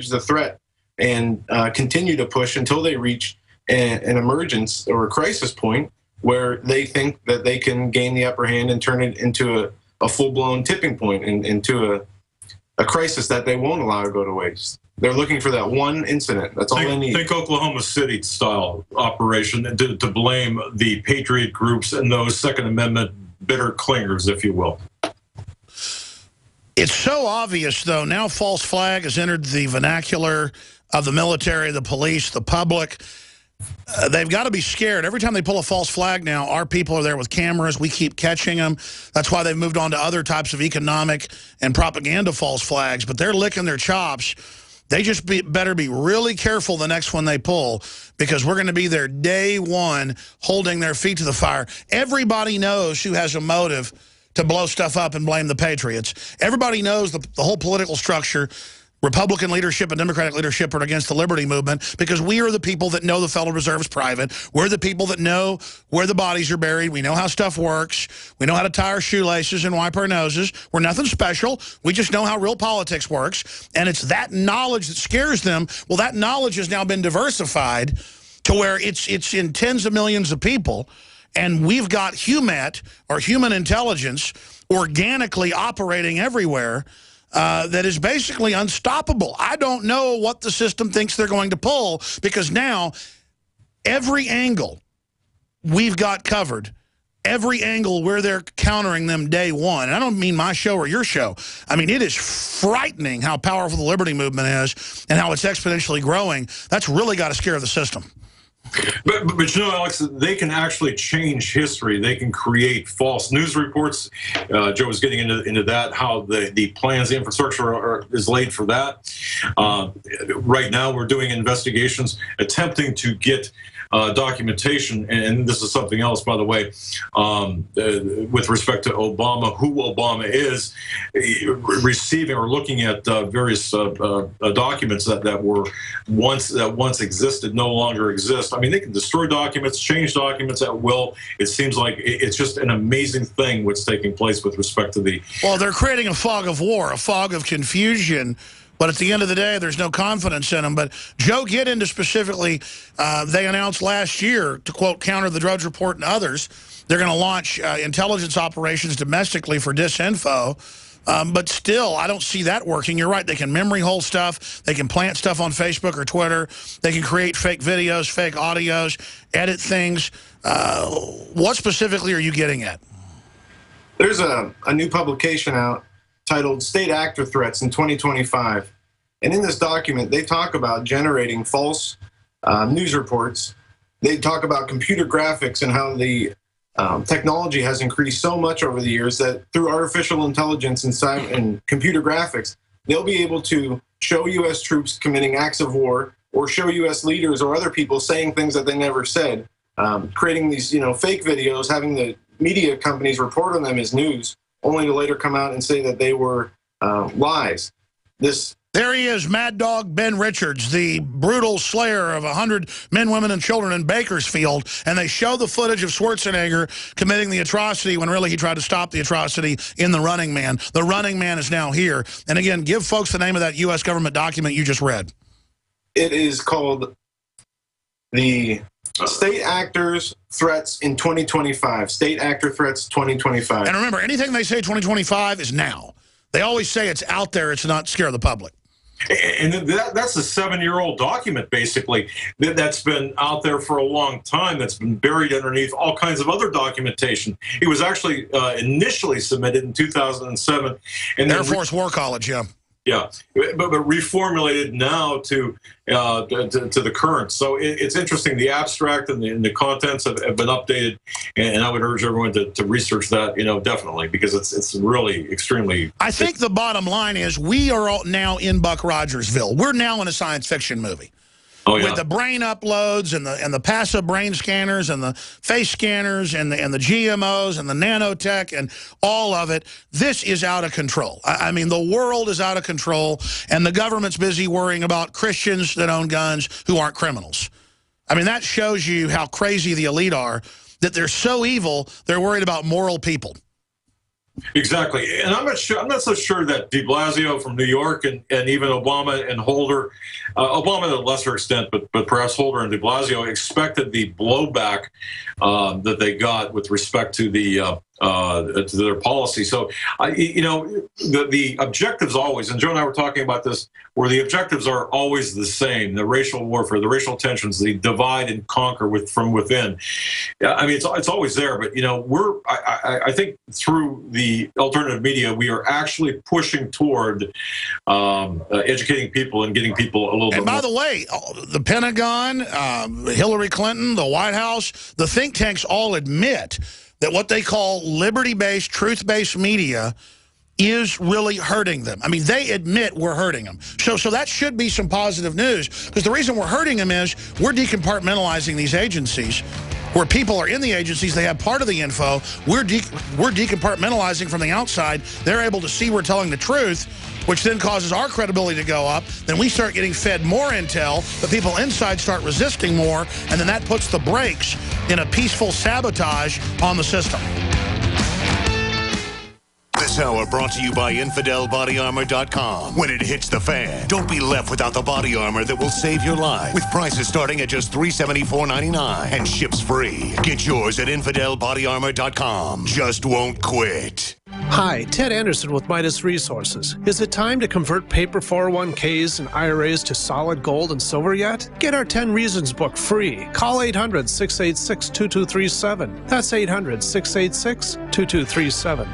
acknowledge the threat and continue to push until they reach an emergence or a crisis point where they think that they can gain the upper hand and turn it into a full-blown tipping point and into a crisis that they won't allow to go to waste. They're looking for that one incident. That's all they need. Think Oklahoma City style operation to blame the patriot groups and those Second Amendment bitter clingers, if you will. It's so obvious, though. Now false flag has entered the vernacular of the military, the police, the public. They've got to be scared. Every time they pull a false flag now, our people are there with cameras. We keep catching them. That's why they've moved on to other types of economic and propaganda false flags. But they're licking their chops. They just better be really careful the next one they pull, because we're going to be there day one holding their feet to the fire. Everybody knows who has a motive to blow stuff up and blame the patriots. Everybody knows the whole political structure. Republican leadership and Democratic leadership are against the liberty movement because we are the people that know the Federal Reserve is private. We're the people that know where the bodies are buried. We know how stuff works. We know how to tie our shoelaces and wipe our noses. We're nothing special. We just know how real politics works. And it's that knowledge that scares them. Well, that knowledge has now been diversified to where it's in tens of millions of people. And we've got HUMAT, or human intelligence, organically operating everywhere. That is basically unstoppable. I don't know what the system thinks they're going to pull, because now every angle we've got covered, every angle where they're countering them day one. And I don't mean my show or your show. I mean, it is frightening how powerful the liberty movement is and how it's exponentially growing. That's really got to scare the system. But you know, Alex, they can actually change history. They can create false news reports. Joe was getting into that, how the plans, the infrastructure is laid for that. Right now, we're doing investigations, attempting to get documentation, and this is something else, by the way, with respect to Obama, who Obama is, receiving or looking at various documents that were once existed, no longer exist. I mean, they can destroy documents, change documents at will. It seems like it's just an amazing thing what's taking place with respect to the... Well, they're creating a fog of war, a fog of confusion. But at the end of the day, there's no confidence in them. But Joe, get into specifically, they announced last year, to quote, counter the Drudge Report and others, they're going to launch intelligence operations domestically for disinfo. But still, I don't see that working. You're right. They can memory hole stuff. They can plant stuff on Facebook or Twitter. They can create fake videos, fake audios, edit things. What specifically are you getting at? There's a new publication out titled State Actor Threats in 2025. And in this document, they talk about generating false news reports. They talk about computer graphics and how the technology has increased so much over the years that through artificial intelligence and computer graphics, they'll be able to show U.S. troops committing acts of war, or show U.S. leaders or other people saying things that they never said, creating these fake videos, having the media companies report on them as news, only to later come out and say that they were lies. There he is, Mad Dog Ben Richards, the brutal slayer of 100 men, women, and children in Bakersfield, and they show the footage of Schwarzenegger committing the atrocity when really he tried to stop the atrocity in The Running Man. The Running Man is now here. And again, give folks the name of that U.S. government document you just read. It is called the State Actors Threats in 2025. State Actor Threats 2025. And remember, anything they say 2025 is now. They always say it's out there, it's not scare the public. And that's a 7-year-old document, basically, that's been out there for a long time, that's been buried underneath all kinds of other documentation. It was actually initially submitted in 2007. And Air Force War College, yeah. Yeah, but reformulated now to the current. So it's interesting. The abstract and the contents have been updated, and I would urge everyone to research that, definitely, because it's really extremely... I think the bottom line is we are all now in Buck Rogersville. We're now in a science fiction movie. Oh, yeah. With the brain uploads and the passive brain scanners and the face scanners and the GMOs and the nanotech and all of it, this is out of control. I mean, the world is out of control, and the government's busy worrying about Christians that own guns who aren't criminals. I mean, that shows you how crazy the elite are, that they're so evil, they're worried about moral people. Exactly, and I'm not sure. I'm not so sure that De Blasio from New York and even Obama and Holder, Obama to a lesser extent, but perhaps Holder and De Blasio expected the blowback that they got with respect to to their policy. So, the objectives always, and Joe and I were talking about this, where the objectives are always the same: the racial warfare, the racial tensions, the divide and conquer from within. I mean, it's always there, but I think through the alternative media, we are actually pushing toward educating people and getting people a little bit. And by the way, the Pentagon, Hillary Clinton, the White House, the think tanks all admit that what they call liberty-based, truth-based media is really hurting them. I mean, they admit we're hurting them. So that should be some positive news, because the reason we're hurting them is we're decompartmentalizing these agencies. Where people are in the agencies, they have part of the info. We're decompartmentalizing from the outside. They're able to see we're telling the truth, which then causes our credibility to go up. Then we start getting fed more intel. The people inside start resisting more, and then that puts the brakes in a peaceful sabotage on the system. This hour brought to you by InfidelBodyArmor.com. When it hits the fan, don't be left without the body armor that will save your life. With prices starting at just $374.99 and ships free. Get yours at InfidelBodyArmor.com. Just won't quit. Hi, Ted Anderson with Midas Resources. Is it time to convert paper 401ks and IRAs to solid gold and silver yet? Get our 10 Reasons book free. Call 800-686-2237. That's 800-686-2237.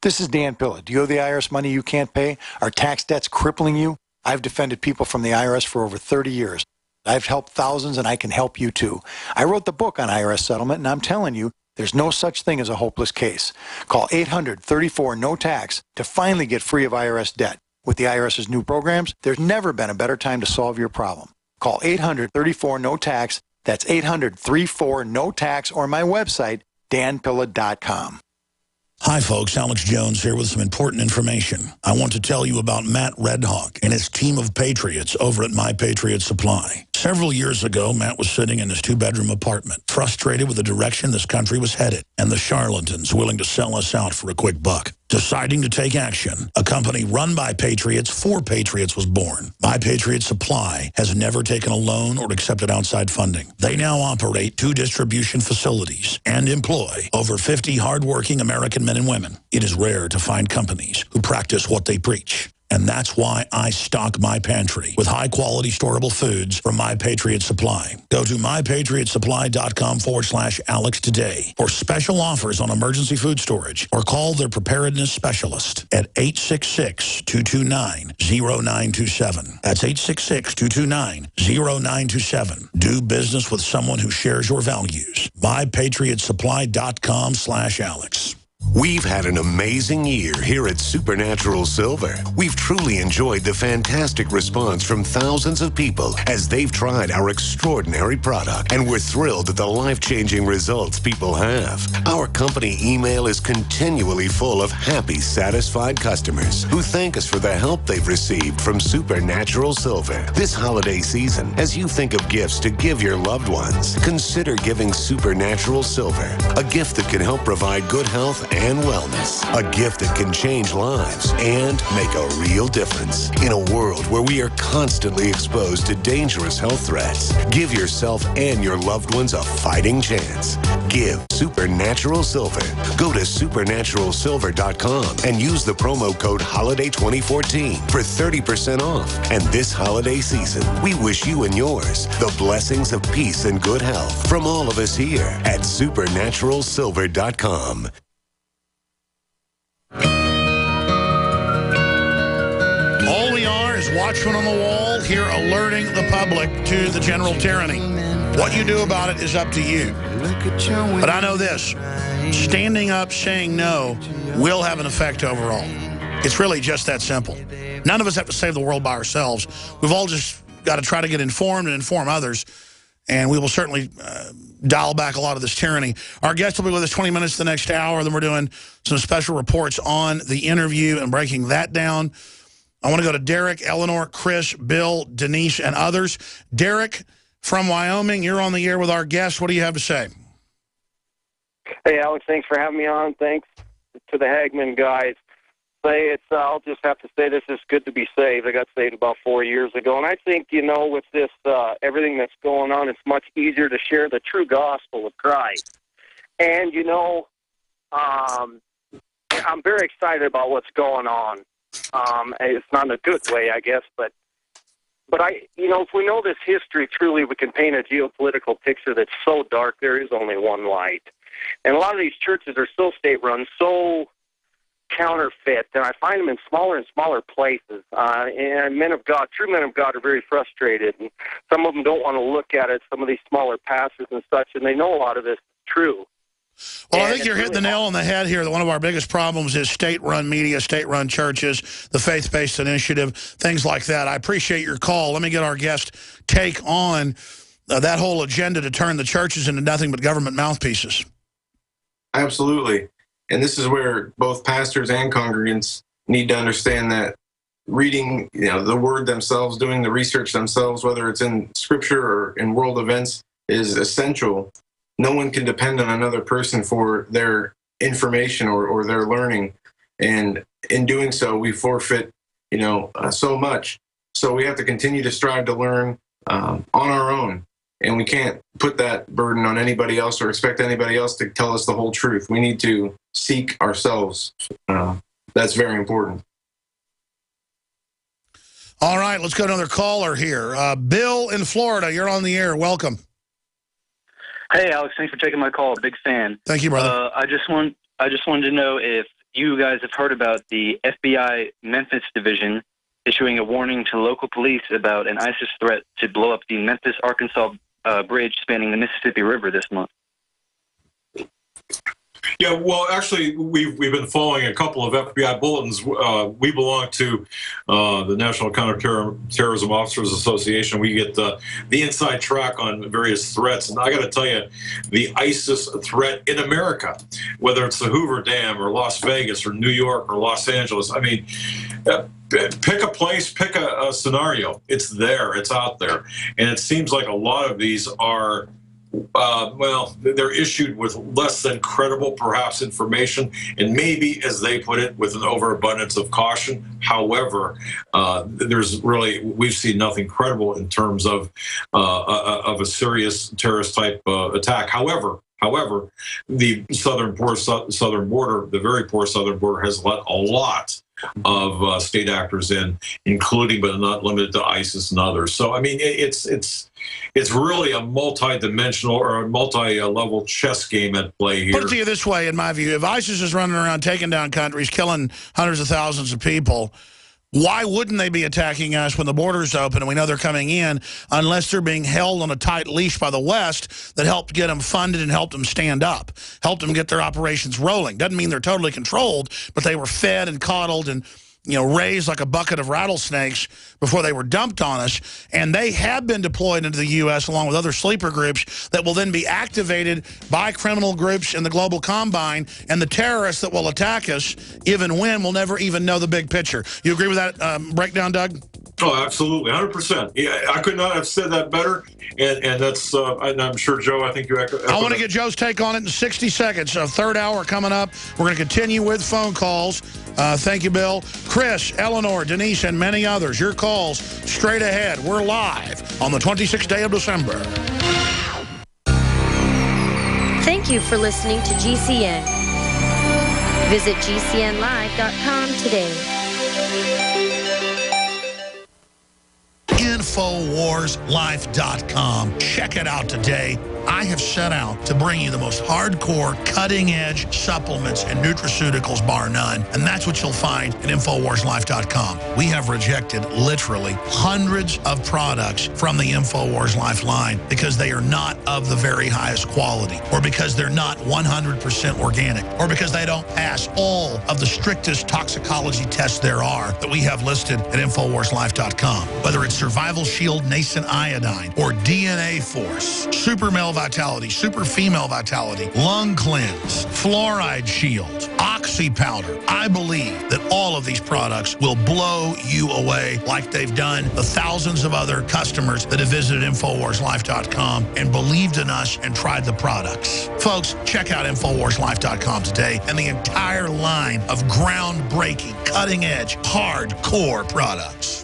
This is Dan Pilla. Do you owe the IRS money you can't pay? Are tax debts crippling you? I've defended people from the IRS for over 30 years. I've helped thousands, and I can help you too. I wrote the book on IRS settlement, and I'm telling you, there's no such thing as a hopeless case. Call 800-34-NO-TAX to finally get free of IRS debt. With the IRS's new programs, there's never been a better time to solve your problem. Call 800-34-NO-TAX. That's 800-34-NO-TAX, or my website, danpilla.com. Hi, folks. Alex Jones here with some important information. I want to tell you about Matt Redhawk and his team of patriots over at My Patriot Supply. Several years ago, Matt was sitting in his two-bedroom apartment, frustrated with the direction this country was headed and the charlatans willing to sell us out for a quick buck. Deciding to take action, a company run by patriots for patriots was born. My Patriot Supply has never taken a loan or accepted outside funding. They now operate 2 distribution facilities and employ over 50 hardworking American men and women. It is rare to find companies who practice what they preach. And that's why I stock my pantry with high-quality storable foods from My Patriot Supply. Go to mypatriotsupply.com/Alex today for special offers on emergency food storage, or call their preparedness specialist at 866-229-0927. That's 866-229-0927. Do business with someone who shares your values. mypatriotsupply.com/Alex. We've had an amazing year here at Supernatural Silver. We've truly enjoyed the fantastic response from thousands of people as they've tried our extraordinary product, and we're thrilled at the life-changing results people have. Our company email is continually full of happy, satisfied customers who thank us for the help they've received from Supernatural Silver. This holiday season, as you think of gifts to give your loved ones, consider giving Supernatural Silver, a gift that can help provide good health and wellness. A gift that can change lives and make a real difference. In a world where we are constantly exposed to dangerous health threats, give yourself and your loved ones a fighting chance. Give Supernatural Silver. Go to supernaturalsilver.com and use the promo code HOLIDAY2014 for 30% off. And this holiday season, we wish you and yours the blessings of peace and good health from all of us here at supernaturalsilver.com. All we are is watchmen on the wall here alerting the public to the general tyranny. What you do about it is up to you. But I know this, standing up saying no will have an effect overall. It's really just that simple. None of us have to save the world by ourselves. We've all just got to try to get informed and inform others. And we will certainly dial back a lot of this tyranny. Our guest will be with us 20 minutes the next hour. Then we're doing some special reports on the interview and breaking that down. I want to go to Derek, Eleanor, Chris, Bill, Denise, and others. Derek from Wyoming, you're on the air with our guest. What do you have to say? Hey, Alex, thanks for having me on. Thanks. to the Hagman guys, say it's, I'll just have to say this is good to be saved. I got saved about 4 years ago. And I think, with this, everything that's going on, it's much easier to share the true gospel of Christ. And, I'm very excited about what's going on. It's not in a good way, I guess, but if we know this history truly, we can paint a geopolitical picture that's so dark, there is only one light. And a lot of these churches are so state-run, so counterfeit, and I find them in smaller and smaller places. And men of God, true men of God, are very frustrated, and some of them don't want to look at it, some of these smaller pastors and such, and they know a lot of this is true. Well, I think you're hitting the nail on the head here. That one of our biggest problems is state-run media, state-run churches, the faith-based initiative, things like that. I appreciate your call. Let me get our guest take on that whole agenda to turn the churches into nothing but government mouthpieces. Absolutely. And this is where both pastors and congregants need to understand that reading, the word themselves, doing the research themselves, whether it's in scripture or in world events, is essential. No one can depend on another person for their information or their learning. And in doing so, we forfeit, so much. So we have to continue to strive to learn on our own. And we can't put that burden on anybody else or expect anybody else to tell us the whole truth. We need to seek ourselves. That's very important. All right, let's go to another caller here. Bill in Florida, you're on the air. Welcome. Hey, Alex, thanks for taking my call. Big fan. Thank you, brother. I just wanted to know if you guys have heard about the FBI Memphis division issuing a warning to local police about an ISIS threat to blow up the Memphis, Arkansas bridge spanning the Mississippi River this month. Yeah, well, actually, we've been following a couple of FBI bulletins. We belong to the National Counterterrorism Officers Association. We get the inside track on various threats. And I got to tell you, the ISIS threat in America, whether it's the Hoover Dam or Las Vegas or New York or Los Angeles, I mean, pick a place, pick a scenario. It's there, it's out there. And it seems like a lot of these are they're issued with less than credible, perhaps, information, and maybe, as they put it, with an overabundance of caution. However, we've seen nothing credible in terms of a serious terrorist type attack. However, the southern border, the very poor southern border, has let a lot of state actors in, including but not limited to ISIS and others. So, I mean, it's really a multi-dimensional or a multi-level chess game at play here. Put it to you this way, in my view, if ISIS is running around taking down countries, killing hundreds of thousands of people, why wouldn't they be attacking us when the border's open and we know they're coming in, unless they're being held on a tight leash by the West that helped get them funded and helped them stand up, helped them get their operations rolling? Doesn't mean they're totally controlled, but they were fed and coddled and raised like a bucket of rattlesnakes before they were dumped on us. And they have been deployed into the U.S. along with other sleeper groups that will then be activated by criminal groups in the global combine, and the terrorists that will attack us, even when, will never even know the big picture. You agree with that breakdown, Doug? Oh, absolutely, 100%. Yeah, I could not have said that better, and that's. And I'm sure, Joe, I think you echo. I want to get Joe's take on it in 60 seconds. Third hour coming up. We're going to continue with phone calls. Thank you, Bill, Chris, Eleanor, Denise, and many others. Your calls straight ahead. We're live on the 26th day of December. Thank you for listening to GCN. Visit GCNlive.com today. InfoWarsLife.com. Check it out today. I have set out to bring you the most hardcore, cutting-edge supplements and nutraceuticals, bar none. And that's what you'll find at InfoWarsLife.com. We have rejected literally hundreds of products from the InfoWars Life line because they are not of the very highest quality, or because they're not 100% organic, or because they don't pass all of the strictest toxicology tests there are that we have listed at InfoWarsLife.com. Whether it's Survival Shield Nascent Iodine or DNA Force, Super Male male vitality, super female vitality, lung cleanse, fluoride shield, oxy powder. I believe that all of these products will blow you away like they've done the thousands of other customers that have visited InfoWarsLife.com and believed in us and tried the products. Folks, check out InfoWarsLife.com today and the entire line of groundbreaking, cutting-edge, hardcore products.